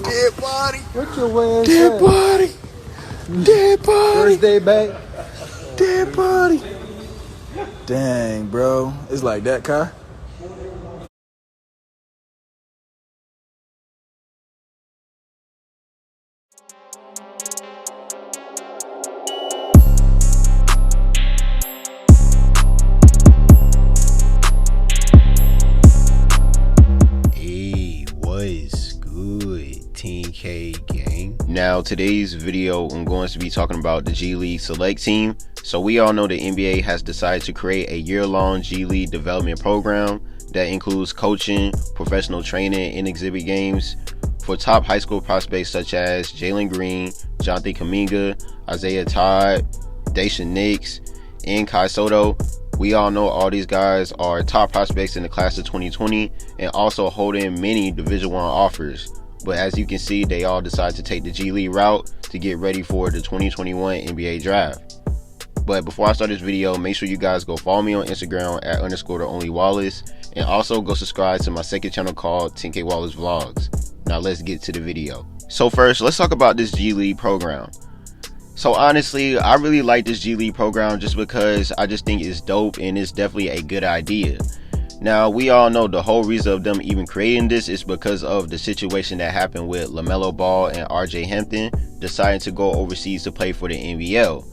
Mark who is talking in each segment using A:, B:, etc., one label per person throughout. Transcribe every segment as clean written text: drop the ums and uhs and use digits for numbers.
A: Dead body.
B: What your ass
A: Dead
B: at?
A: body. Dead body.
B: First day back.
A: Dead body. Dang, bro. It's like that, Kai.
C: Hey, what's good, 10K gang? Now, today's video, I'm going to be talking about the G League Select Team. So we all know the NBA has decided to create a year-long G League development program that includes coaching, professional training, and exhibit games for top high school prospects such as Jalen Green, Kuminga, Isaiah Todd, Daishen Nix, and Sotto. We all know all these guys are top prospects in the class of 2020 and also holding many Division I offers. But as you can see, they all decided to take the G League route to get ready for the 2021 NBA draft. But before I start this video, make sure you guys go follow me on Instagram at _theonlywallace, and also go subscribe to my second channel called 10K Wallace Vlogs. Now let's get to the video. So first, let's talk about this G League program. So honestly, I really like this G League program just because I just think it's dope and it's definitely a good idea. Now, we all know the whole reason of them even creating this is because of the situation that happened with LaMelo Ball and RJ Hampton deciding to go overseas to play for the NBL.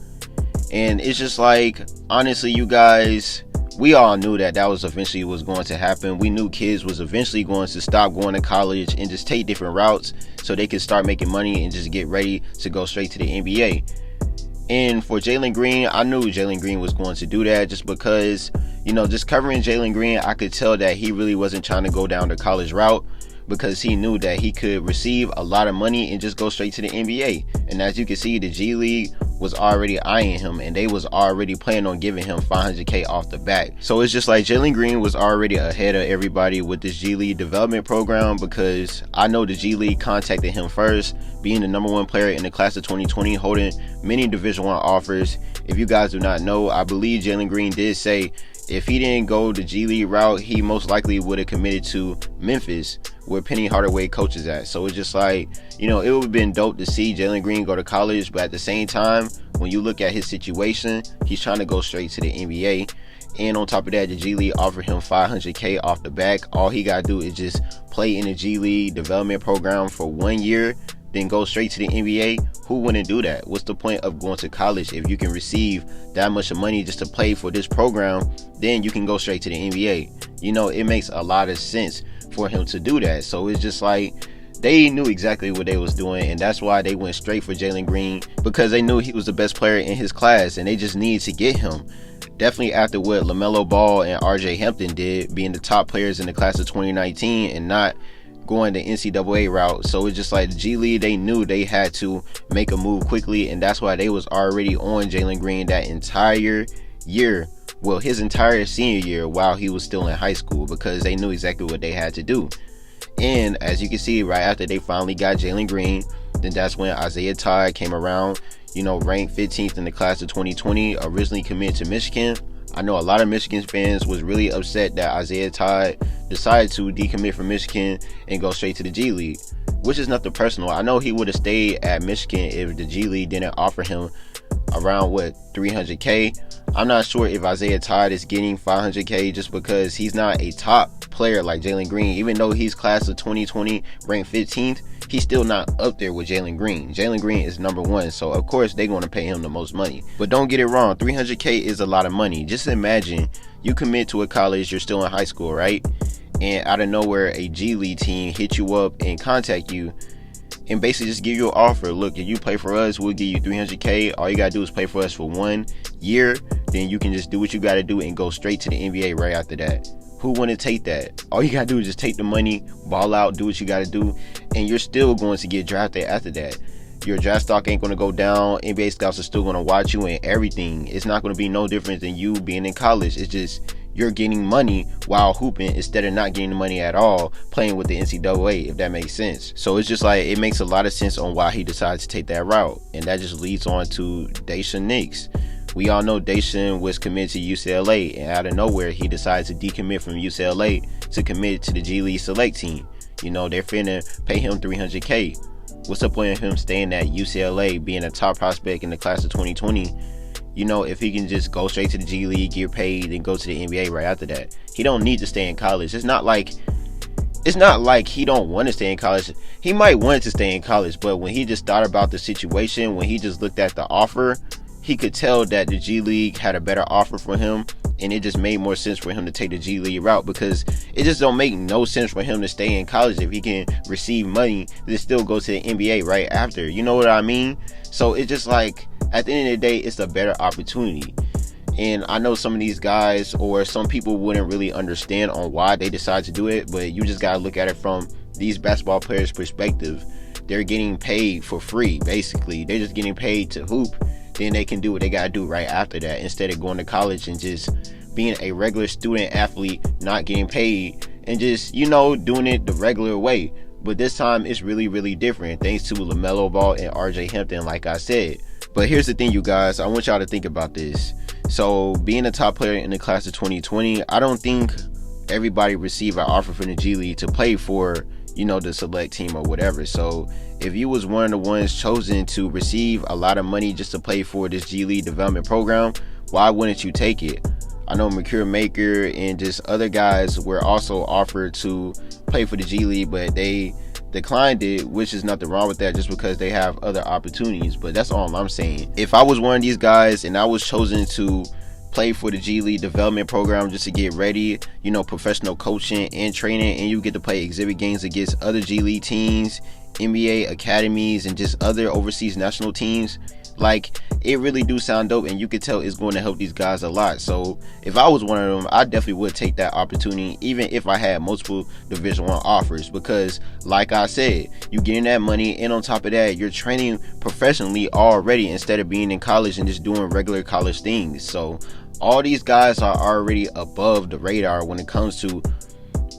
C: And it's just like, honestly, you guys, we all knew that was eventually was going to happen. We knew kids was eventually going to stop going to college and just take different routes so they could start making money and just get ready to go straight to the NBA. And for Jalen Green, I knew Jalen Green was going to do that just because, you know, just covering Jalen Green, I could tell that he really wasn't trying to go down the college route because he knew that he could receive a lot of money and just go straight to the NBA. And as you can see, the G League was already eyeing him and they was already planning on giving him $500K off the bat. So it's just like Jalen Green was already ahead of everybody with this G League development program, because I know the G League contacted him first, being the #1 player in the class of 2020, holding many Division I offers. If you guys do not know, I believe Jalen Green did say if he didn't go the G League route, he most likely would have committed to Memphis, where Penny Hardaway coaches at. So it's just like, you know, it would have been dope to see Jalen Green go to college, but at the same time, when you look at his situation, he's trying to go straight to the NBA. And on top of that, the G League offered him $500K off the back. All he got to do is just play in the G League development program for 1 year, then go straight to the NBA. Who wouldn't do that? What's the point of going to college if you can receive that much of money just to play for this program? Then you can go straight to the NBA. You know, it makes a lot of sense for him to do that. So it's just like, they knew exactly what they was doing, and that's why they went straight for Jalen Green, because they knew he was the best player in his class and they just needed to get him. Definitely after what LaMelo Ball and RJ Hampton did, being the top players in the class of 2019 and not going the NCAA route. So it's just like the G League, they knew they had to make a move quickly, and that's why they was already on Jalen Green that entire year, well, his entire senior year while he was still in high school, because they knew exactly what they had to do. And as you can see, right after they finally got Jalen Green, then that's when Isaiah Todd came around, you know, ranked 15th in the class of 2020, originally committed to Michigan. I know a lot of Michigan fans was really upset that Isaiah Todd decided to decommit from Michigan and go straight to the G League, which is nothing personal. I know he would have stayed at Michigan if the G League didn't offer him around, what, $300K. I'm not sure if Isaiah Todd is getting $500K just because he's not a top player like Jalen Green. Even though he's class of 2020 ranked 15th, he's still not up there with Jalen Green. Jalen Green is #1, so of course they're going to pay him the most money. But don't get it wrong, $300K is a lot of money. Just imagine you commit to a college, you're still in high school, right? And out of nowhere, a G League team hit you up and contact you and basically just give you an offer. Look, if you play for us, we'll give you $300K. All you gotta do is play for us for 1 year. Then you can just do what you gotta do and go straight to the NBA right after that. Who wouldn't take that? All you gotta do is just take the money, ball out, do what you gotta do, and you're still going to get drafted after that. Your draft stock ain't gonna go down. NBA scouts are still gonna watch you and everything. It's not gonna be no different than you being in college. It's just you're getting money while hooping instead of not getting the money at all, playing with the NCAA, if that makes sense. So it's just like, it makes a lot of sense on why he decided to take that route. And that just leads on to Daishen Nix. We all know Daishen was committed to UCLA, and out of nowhere, he decided to decommit from UCLA to commit to the G League Select team. You know, they're finna pay him $300K. What's the point of him staying at UCLA, being a top prospect in the class of 2020? You know, if he can just go straight to the G League, get paid, and go to the NBA right after that. He don't need to stay in college. It's not like he don't want to stay in college. He might want to stay in college, but when he just thought about the situation, when he just looked at the offer, he could tell that the G League had a better offer for him, and it just made more sense for him to take the G League route, because it just don't make no sense for him to stay in college if he can receive money to still go to the NBA right after. You know what I mean? So it's just like, at the end of the day, it's a better opportunity. And I know some of these guys or some people wouldn't really understand on why they decide to do it, but you just gotta look at it from these basketball players' perspective. They're getting paid for free, basically. They're just getting paid to hoop. Then they can do what they gotta do right after that, instead of going to college and just being a regular student athlete, not getting paid, and just, you know, doing it the regular way. But this time it's really, really different, thanks to LaMelo Ball and RJ Hampton, like I said. But here's the thing, you guys, I want y'all to think about this. So being a top player in the class of 2020, I don't think everybody received an offer from the G League to play for, you know, the select team or whatever. So if you was one of the ones chosen to receive a lot of money just to play for this G League development program, why wouldn't you take it? I know Mercure Maker and just other guys were also offered to play for the G League, but they declined it, which is nothing wrong with that, just because they have other opportunities. But that's all I'm saying. If I was one of these guys and I was chosen to play for the G League development program just to get ready, you know, professional coaching and training, and you get to play exhibit games against other G League teams, NBA academies, and just other overseas national teams, like, it really do sound dope, and you could tell it's going to help these guys a lot. So if I was one of them, I definitely would take that opportunity, even if I had multiple Division I offers, because like I said, you getting that money, and on top of that, you're training professionally already instead of being in college and just doing regular college things. So all these guys are already above the radar when it comes to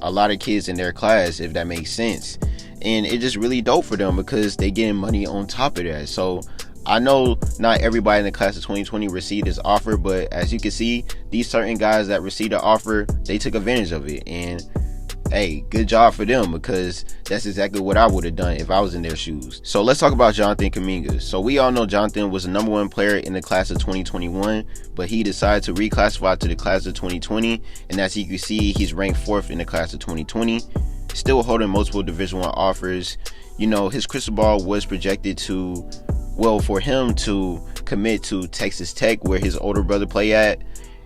C: a lot of kids in their class, if that makes sense. And it's just really dope for them because they getting money on top of that. So I know not everybody in the class of 2020 received this offer, but as you can see, these certain guys that received the offer, they took advantage of it. And hey, good job for them, because that's exactly what I would have done if I was in their shoes. So let's talk about Jonathan Kuminga. So we all know Jonathan was the #1 player in the class of 2021, but he decided to reclassify to the class of 2020, and as you can see, he's ranked 4th in the class of 2020, still holding multiple Division I offers. You know, his crystal ball was projected to, well, for him to commit to Texas Tech, where his older brother play at.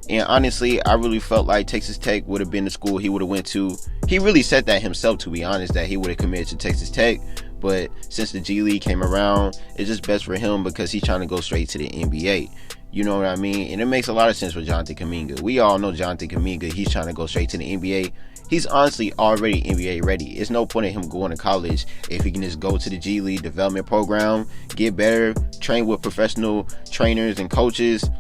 C: And honestly, I really felt like Texas Tech would have been the school he would have went to. He really said that himself, to be honest, that he would have committed to Texas Tech. But since the G League came around, it's just best for him because he's trying to go straight to the NBA. You know what I mean? And it makes a lot of sense for Jonathan Kuminga. We all know Jonathan Kuminga. He's trying to go straight to the NBA. He's honestly already NBA ready. It's no point in him going to college if he can just go to the G League development program, get better, train with professional trainers and coaches,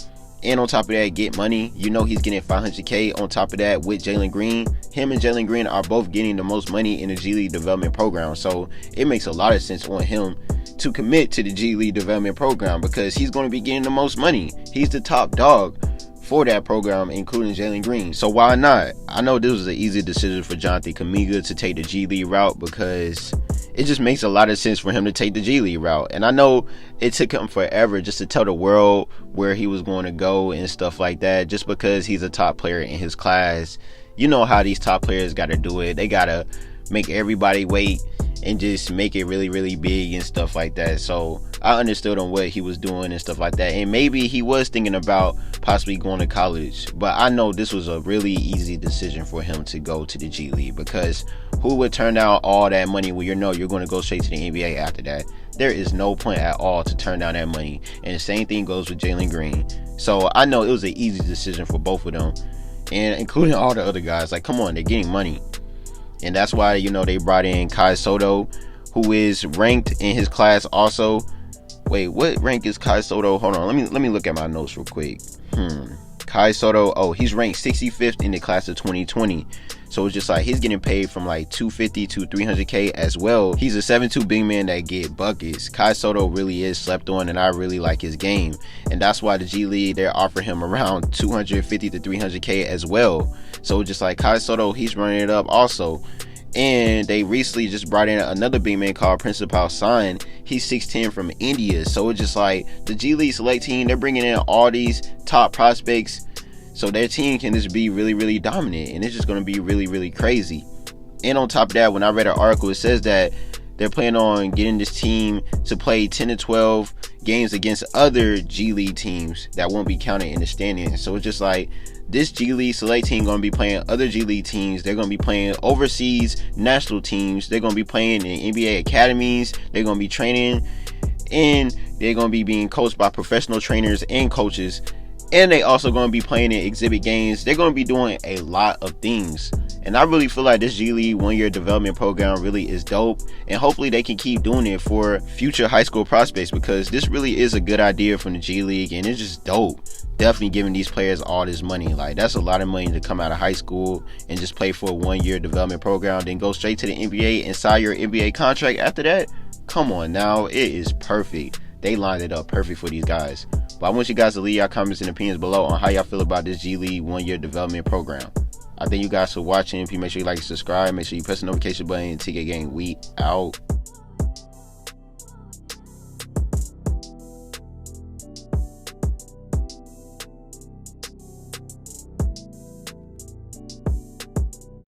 C: and on top of that, get money. You know, he's getting $500K on top of that with Jalen Green. Him and Jalen Green are both getting the most money in the G League development program. So it makes a lot of sense on him to commit to the G League development program because he's going to be getting the most money. He's the top dog for that program, including Jalen Green. So why not? I know this was an easy decision for Jonathan Kuminga to take the G League route because it just makes a lot of sense for him to take the G League route. And I know it took him forever just to tell the world where he was going to go and stuff like that, just because he's a top player in his class. You know how these top players got to do it. They got to make everybody wait and just make it really, really big and stuff like that. So I understood on what he was doing and stuff like that. And maybe he was thinking about possibly going to college. But I know this was a really easy decision for him to go to the G League, because who would turn down all that money when you know you're going to go straight to the NBA after that? There is no point at all to turn down that money. And the same thing goes with Jalen Green. So I know it was an easy decision for both of them. and including all the other guys. Like, come on, they're getting money. And that's why, you know, they brought in Sotto, who is ranked in his class also. Wait, what rank is Sotto? Hold on, let me look at my notes real quick. Sotto, oh, he's ranked 65th in the class of 2020. So it's just like he's getting paid from like 250 to 300K as well. He's a 7'2" big man that get buckets. Sotto really is slept on, and I really like his game. And that's why the G League, they're offering him around 250 to 300K as well. So just like Sotto, he's running it up also. And they recently just brought in another big man called Principal Sign. He's 6'10" from India. So it's just like the G League select team, they're bringing in all these top prospects, so their team can just be really, really dominant, and it's just going to be really, really crazy. And on top of that, when I read an article, it says that they're planning on getting this team to play 10 to 12 games against other G League teams that won't be counted in the standings. So it's just like this G League select team going to be playing other G League teams. They're going to be playing overseas national teams. They're going to be playing in NBA academies. They're going to be training, and they're going to be being coached by professional trainers and coaches. And they also going to be playing in exhibit games. They're going to be doing a lot of things. And I really feel like this G League 1 year development program really is dope. And hopefully they can keep doing it for future high school prospects, because this really is a good idea from the G League, and it's just dope. Definitely giving these players all this money. Like, that's a lot of money to come out of high school and just play for a 1 year development program, then go straight to the NBA and sign your NBA contract after that. Come on now, it is perfect. They lined it up perfect for these guys. But I want you guys to leave your comments and opinions below on how y'all feel about this G League 1 year development program. I thank you guys for watching. If you make sure you like and subscribe, make sure you press the notification button. TK Gang, we out.